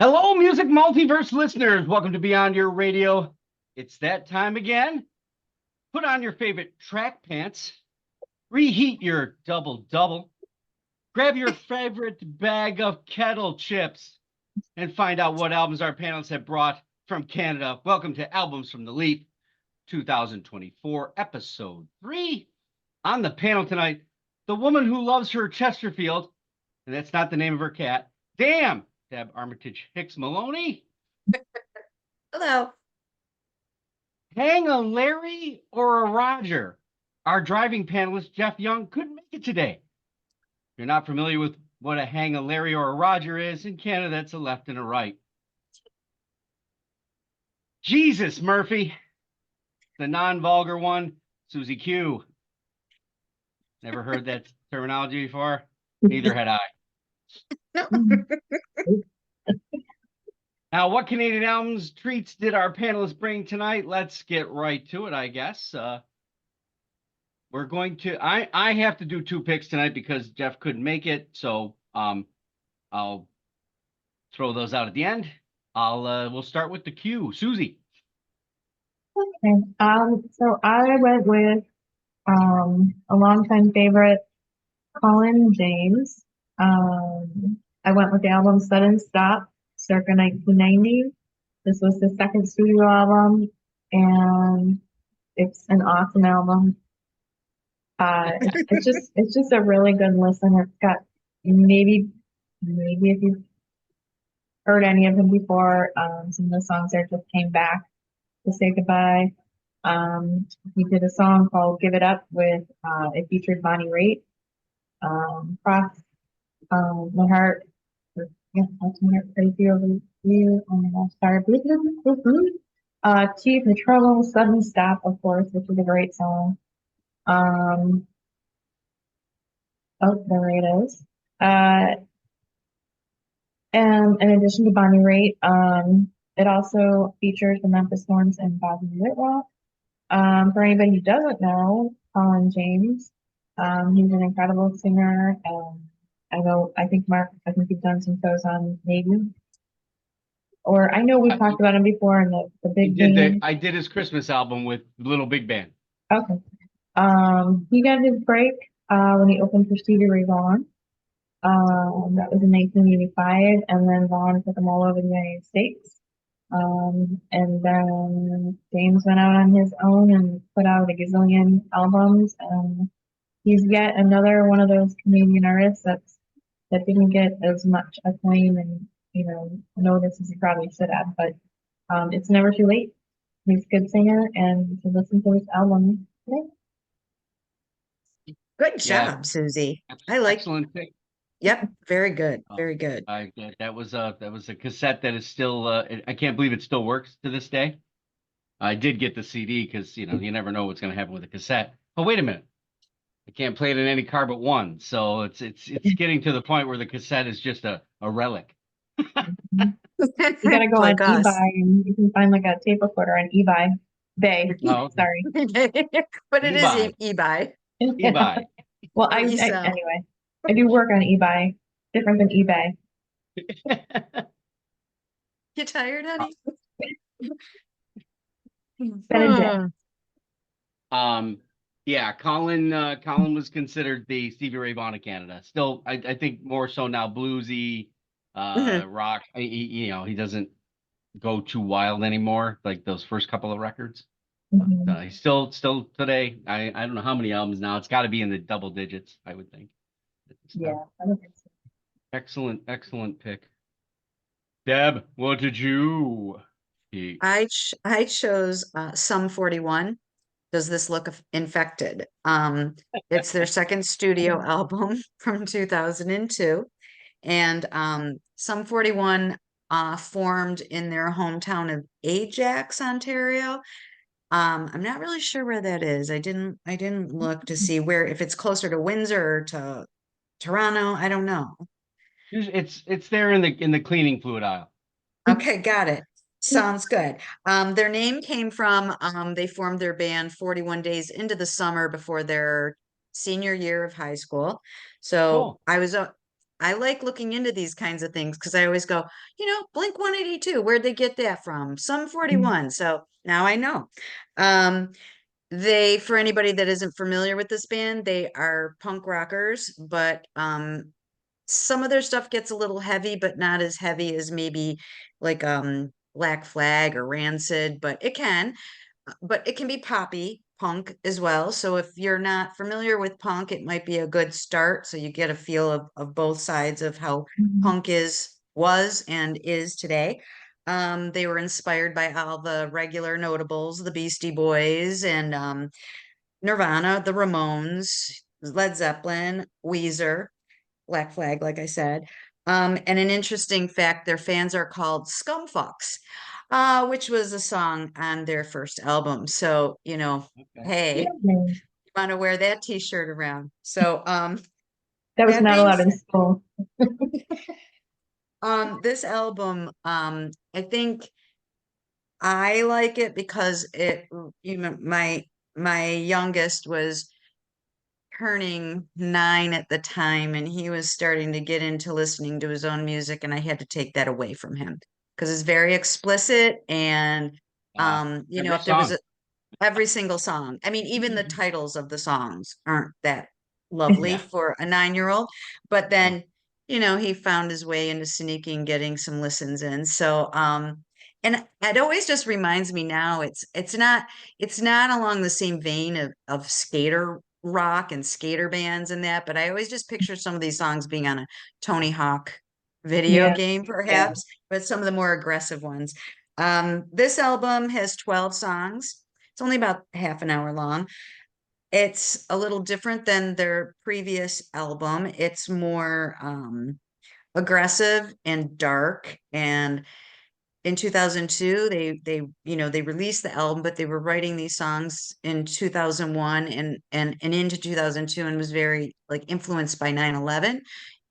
Hello, music multiverse listeners. Welcome to Beyond Your Radio. It's that time again. Put on your favorite track pants, reheat your double double, grab your favorite bag of kettle chips, and find out what albums our panelists have brought from Canada. Welcome to Albums from the Leaf 2024, episode 3. On the panel tonight, the woman who loves her Chesterfield, and that's not the name of her cat. Damn! Deb Armitage Hicks Maloney. Hello. Hang a Larry or a Roger. Our driving panelist, Jeff Young, couldn't make it today. If you're not familiar with what a hang a Larry or a Roger is, in Canada, that's a left and a right. Jesus, Murphy. The non-vulgar one, Susie Q. Never heard that terminology before? Neither had I. Now, what Canadian albums treats did our panelists bring tonight? Let's get right to it, I guess. We're going to, I have to do 2 picks tonight because Jeff couldn't make it. So I'll throw those out at the end. We'll start with the Q. Susie. Okay. So I went with a longtime favorite, Colin James. I went with the album Sudden Stop, circa 1990. This was the second studio album, and it's an awesome album. It's just a really good listen. It's got maybe if you've heard any of them before, some of the songs there just came back to say goodbye. He did a song called "Give It Up" with it featured Bonnie Raitt. Cross my heart. Yeah, that's my heart crazy over you. Oh my gosh, sorry. Chief the Trouble, Sudden Stop, of course, which is a great song. Oh, there it is. And in addition to Bonnie Raitt, it also features the Memphis Horns and Bobby Whitrock. For anybody who doesn't know, Colin James, he's an incredible singer. I think Mark, you've done some shows on Navy. Or I know we've talked about him before in the Big Band. I did his Christmas album with Little Big Band. Okay. He got his break when he opened for Stevie Ray Vaughan. That was in 1985, and then Vaughan took him all over the United States. And then James went out on his own and put out a gazillion albums. He's yet another one of those Canadian artists that didn't get as much acclaim and notice as he probably should have. But it's never too late. He's a good singer, and you can listen to his album today. Good job, Susie. I like. Excellent pick. Yep, very good, very good. That was a cassette that is still. I can't believe it still works to this day. I did get the CD because you never know what's going to happen with a cassette. Oh, wait a minute. I can't play it in any car but one. So it's getting to the point where the cassette is just a relic. You gotta go on eBay, and you can find like a tape recorder on eBay. Sorry. But it is eBay. eBay. Well, anyway, I do work on eBay. Different than eBay. You tired, honey? Yeah, Colin was considered the Stevie Ray Vaughan of Canada. Still, I think more so now bluesy, rock. He doesn't go too wild anymore, like those first couple of records. But he's still today. I don't know how many albums now. It's got to be in the double digits, I would think. Yeah, I don't think so. Excellent pick. Deb, what did you pick? I chose Sum 41. Does This Look Infected? It's their second studio album from 2002. And Sum 41 formed in their hometown of Ajax, Ontario. I'm not really sure where that is. I didn't look to see if it's closer to Windsor or to Toronto. I don't know. It's there in the cleaning fluid aisle. Okay, got it. Sounds good. Their name came from they formed their band 41 days into the summer before their senior year of high school. So cool. I like looking into these kinds of things because I always go, Blink 182, where'd they get that from? Some 41. So now I know. For anybody that isn't familiar with this band, they are punk rockers, but some of their stuff gets a little heavy, but not as heavy as maybe like Black Flag or Rancid, but it can be poppy punk as well. So if you're not familiar with punk, it might be a good start. So you get a feel of both sides of how Mhm. punk was and is today. They were inspired by all the regular notables, the Beastie Boys and Nirvana, the Ramones, Led Zeppelin, Weezer, Black Flag, like I said. And an interesting fact, their fans are called Scumfucks, which was a song on their first album. So, Okay. hey, Yeah. want to wear that t-shirt around. So, That was that not being allowed in said, school. this album, I think I like it because my youngest was turning 9 at the time, and he was starting to get into listening to his own music, and I had to take that away from him because it's very explicit. And Every if there was song. every single song, I mean, even the titles of the songs aren't that lovely Yeah. for a 9-year-old. But No. then, he found his way into sneaking, getting some listens in. So and it always just reminds me now, it's not along the same vein of skater rock and skater bands and that, but I always just picture some of these songs being on a Tony Hawk video Yeah. game, perhaps, but some of the more aggressive ones. This album has 12 songs. It's only about half an hour long. It's a little different than their previous album. It's more aggressive and dark. And in 2002, they released the album, but they were writing these songs in 2001 and into 2002, and was very like influenced by 9/11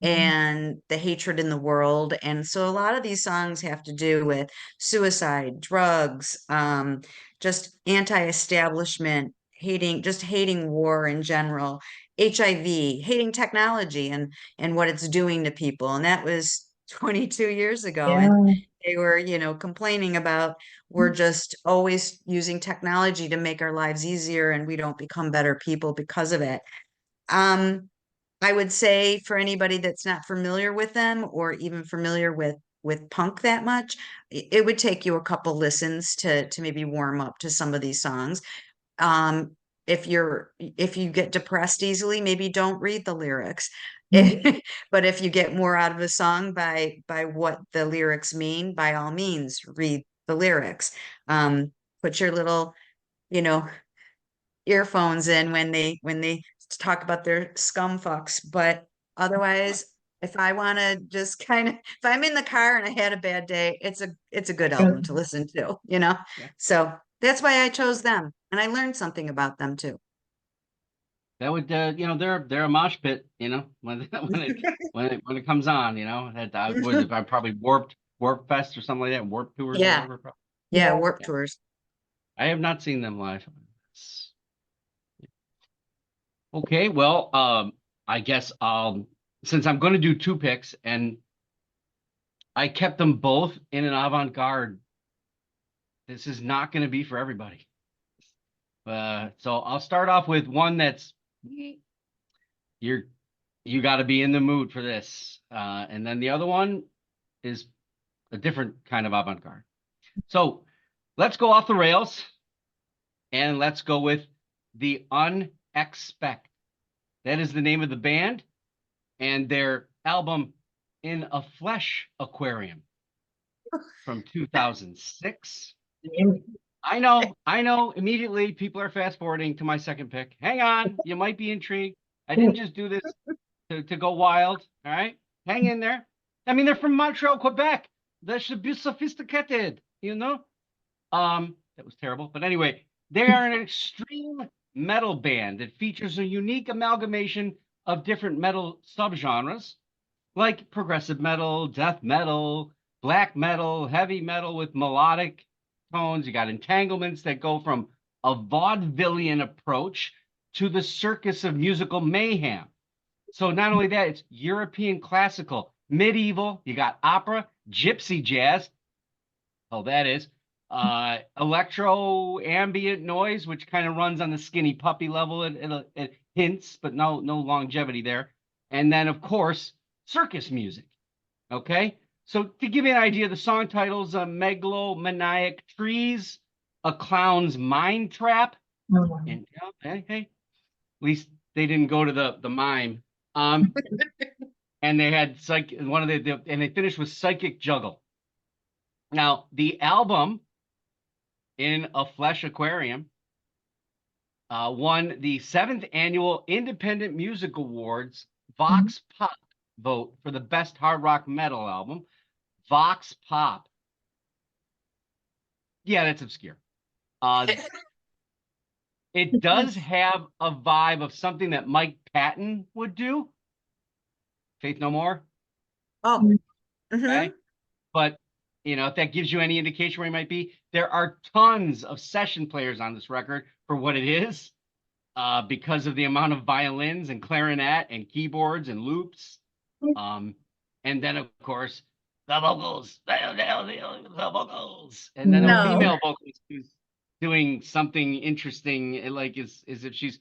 Mhm. and the hatred in the world. And so a lot of these songs have to do with suicide, drugs, just anti-establishment, hating war in general, HIV, hating technology and what it's doing to people. And that was 22 years ago. And Yeah. they were, complaining about we're just always using technology to make our lives easier and we don't become better people because of it. Um, I would say for anybody that's not familiar with them or even familiar with punk that much, it would take you a couple listens to maybe warm up to some of these songs. Um, if you get depressed easily, maybe don't read the lyrics. But if you get more out of a song by what the lyrics mean, by all means, read the lyrics. Put your little, you know, earphones in when they talk about their scum fucks. But otherwise, if I want to just if I'm in the car and I had a bad day, it's a good album to listen to. Yeah. So that's why I chose them, and I learned something about them too. That would, they're a mosh pit, when it comes on, that was it, I probably Warp Fest or something like that, Warp Tours or Yeah, whatever. yeah, Yeah. Warp Yeah. Tours. I have not seen them live. Okay, well, I guess since I'm going to do two picks and I kept them both in an avant-garde, this is not going to be for everybody. So I'll start off with one that's you're you got to be in the mood for this, and then the other one is a different kind of avant-garde. So let's go off the rails and let's go with the UneXpect. That is the name of the band and their album In A Flesh Aquarium from 2006. I know. Immediately, people are fast forwarding to my second pick. Hang on, you might be intrigued. I didn't just do this to go wild. All right, hang in there. I mean, they're from Montreal, Quebec. They should be sophisticated. That was terrible. But anyway, they are an extreme metal band that features a unique amalgamation of different metal subgenres, like progressive metal, death metal, black metal, heavy metal with melodic tones. You got entanglements that go from a vaudevillian approach to the circus of musical mayhem. So not only that, it's European classical, medieval, you got opera, gypsy jazz. Oh, that is. Electro ambient noise, which kind of runs on the Skinny Puppy level. It hints, but no longevity there. And then, of course, circus music. Okay. So to give you an idea, the song titles: Megalomaniac Trees, A Clown's Mind Trap. Oh, wow. And hey, at least they didn't go to the mime. And they had and they finished with Psychic Juggle. Now, the album In A Flesh Aquarium won the 7th annual Independent Music Awards Vox Pop vote for the best hard rock metal album. Vox Pop. Yeah, that's obscure. It does have a vibe of something that Mike Patton would do. Faith No More. Oh, Okay. But, if that gives you any indication where he might be, there are tons of session players on this record for what it is, because of the amount of violins and clarinet and keyboards and loops. And then, of course, the vocals, the vocals. And then a female vocalist who's doing something interesting, like is if she's,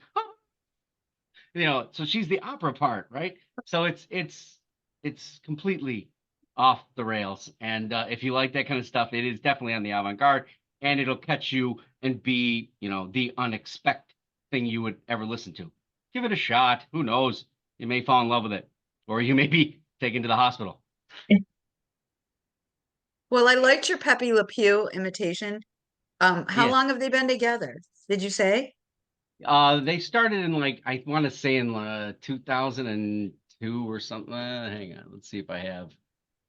so she's the opera part, right? So it's completely off the rails. And if you like that kind of stuff, it is definitely on the avant-garde, and it'll catch you and be, the unexpected thing you would ever listen to. Give it a shot. Who knows? You may fall in love with it, or you may be taken to the hospital. well, I liked your Pepe Le Pew imitation. How Yeah. long have they been together? Did you say? They started in I want to say in 2002 or something. Hang on, let's see if I have.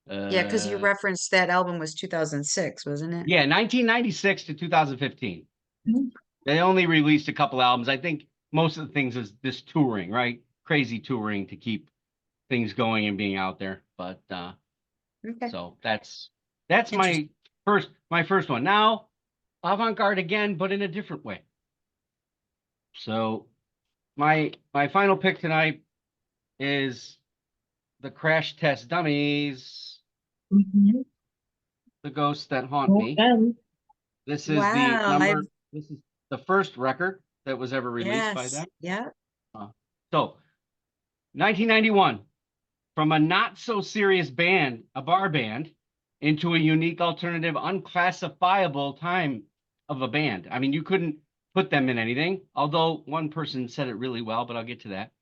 Yeah, because you referenced that album was 2006, wasn't it? Yeah, 1996 to 2015. Mhm. They only released a couple albums. I think most of the things is this touring, right? Crazy touring to keep things going and being out there. But Okay. so that's my first one. Now, avant-garde again, but in a different way. So my final pick tonight is the Crash Test Dummies, Mhm. The Ghosts That Haunt Well Me. done. This is Wow, this is the first record that was ever released by yes, them. yeah. So 1991, from a not so serious band, a bar band, into a unique alternative, unclassifiable time of a band. I mean, you couldn't put them in anything, although one person said it really well, but I'll get to that.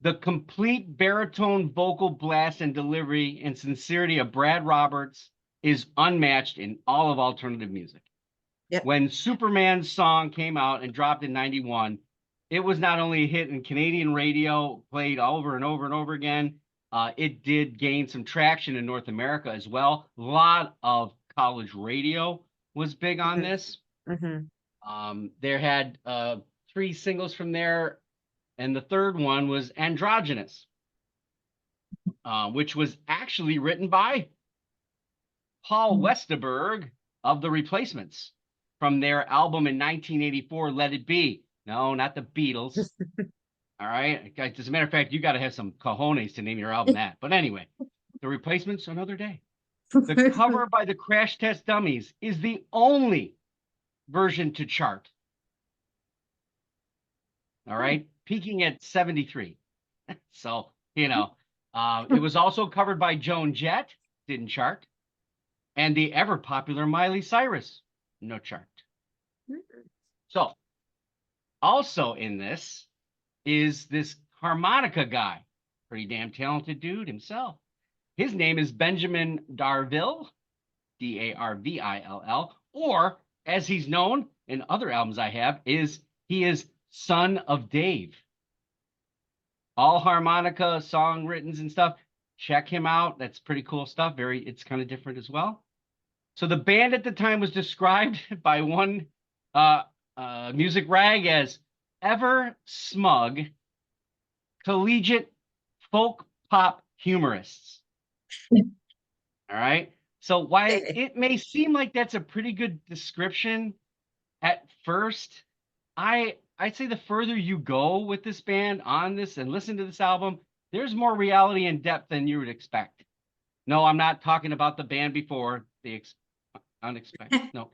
The complete baritone vocal blast and delivery and sincerity of Brad Roberts is unmatched in all of alternative music. Yep. When Superman's song came out and dropped in 91, it was not only a hit in Canadian radio, played over and over and over again. It did gain some traction in North America as well. A lot of college radio was big on this. There had 3 singles from there, and the third one was Androgynous, which was actually written by Paul Westerberg of The Replacements from their album in 1984, Let It Be. No, not the Beatles. All right. As a matter of fact, you got to have some cojones to name your album that. But anyway, The Replacements, another day. The cover by the Crash Test Dummies is the only version to chart. All right. Peaking at 73. So, it was also covered by Joan Jett, didn't chart. And the ever popular Miley Cyrus, no chart. So, also in this is this harmonica guy, pretty damn talented dude himself. His name is Benjamin Darville, Darvill, or as he's known in other albums I have, he is Son of Dave. All harmonica song written and stuff. Check him out. That's pretty cool stuff. It's kind of different as well. So the band at the time was described by one music rag as ever smug, collegiate folk pop humorists. All right. So while it may seem like that's a pretty good description at first, I'd say the further you go with this band on this and listen to this album, there's more reality and depth than you would expect. No, I'm not talking about the band before the UneXpect. No,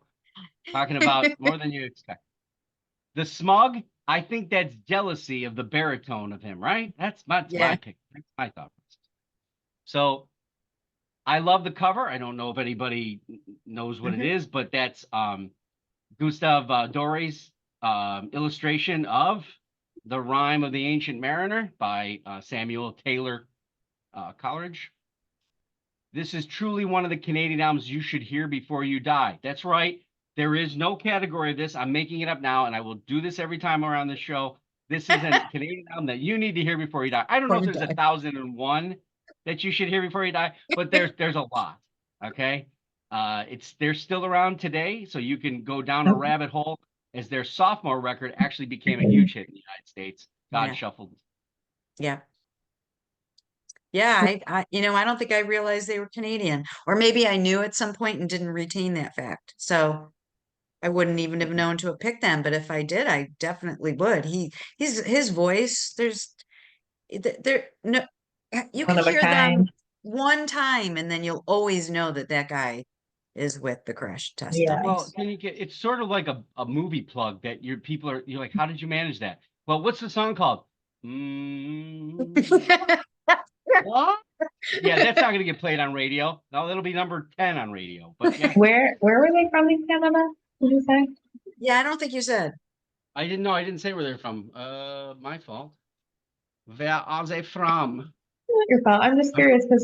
talking about more than you expect. The smug, I think that's jealousy of the baritone of him, right? That's my Yeah. pick. That's my thought process. So I love the cover. I don't know if anybody knows what it is, but that's Gustav Doré's illustration of The Rime of the Ancient Mariner by Samuel Taylor Coleridge. This is truly one of the Canadian albums you should hear before you die. That's right. There is no category of this. I'm making it up now, and I will do this every time around the show. This is a Canadian album that you need to hear before you die. I don't know if there's 1,001 that you should hear before you die, but there's a lot. Okay. They're still around today, so you can go down a rabbit hole as their sophomore record actually became a huge hit in the United States. God Shuffled. Yeah. Yeah, I don't think I realized they were Canadian, or maybe I knew at some point and didn't retain that fact. So I wouldn't even have known to have picked them, but if I did, I definitely would. His voice, there no, you One can of a hear them kind. one time and then you'll always know that that guy is with the Crash Test Yeah. Well, Dummies. it's sort of like a movie plug that you're like, how did you manage that? Well, what's the song called? What? Yeah, that's not going to get played on radio. No, that'll be number 10 on radio. But yeah, Where were they from in Canada? Did you say? Yeah, I don't think you said. I didn't know. I didn't say where they're from. My fault. Where are they from? Not your fault. I'm just curious because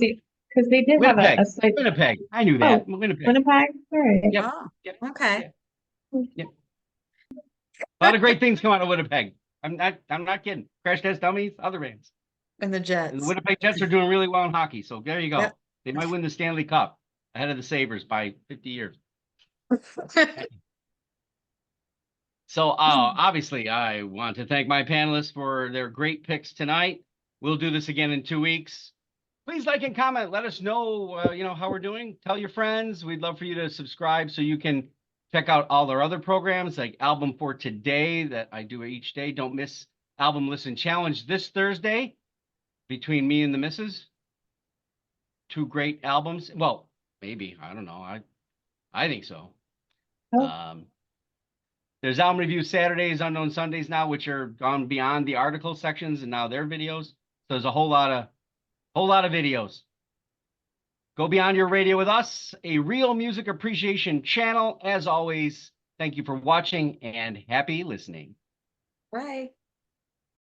they did have Winnipeg. a slight. Winnipeg. I knew that. Winnipeg. Winnipeg. All right. Yep. Oh, Yep. okay. Yep. A lot of great things come out of Winnipeg. I'm not kidding. Crash Test Dummies, other bands. And the And Jets. the Winnipeg Jets are doing really well in hockey. So there you go. Yep. They might win the Stanley Cup ahead of the Sabres by 50 years. So obviously, I want to thank my panelists for their great picks tonight. We'll do this again in 2 weeks. Please like and comment. Let us know, how we're doing. Tell your friends. We'd love for you to subscribe so you can check out all our other programs like Album for Today that I do each day. Don't miss Album Listen Challenge this Thursday between me and the missus. 2 great albums. Well, maybe. I don't know. I think so. Oh. There's album review Saturdays, Unknown Sundays now, which are gone beyond the article sections and now they're videos. So there's a whole lot of videos. Go beyond your radio with us, a real music appreciation channel. As always, thank you for watching and happy listening. Bye.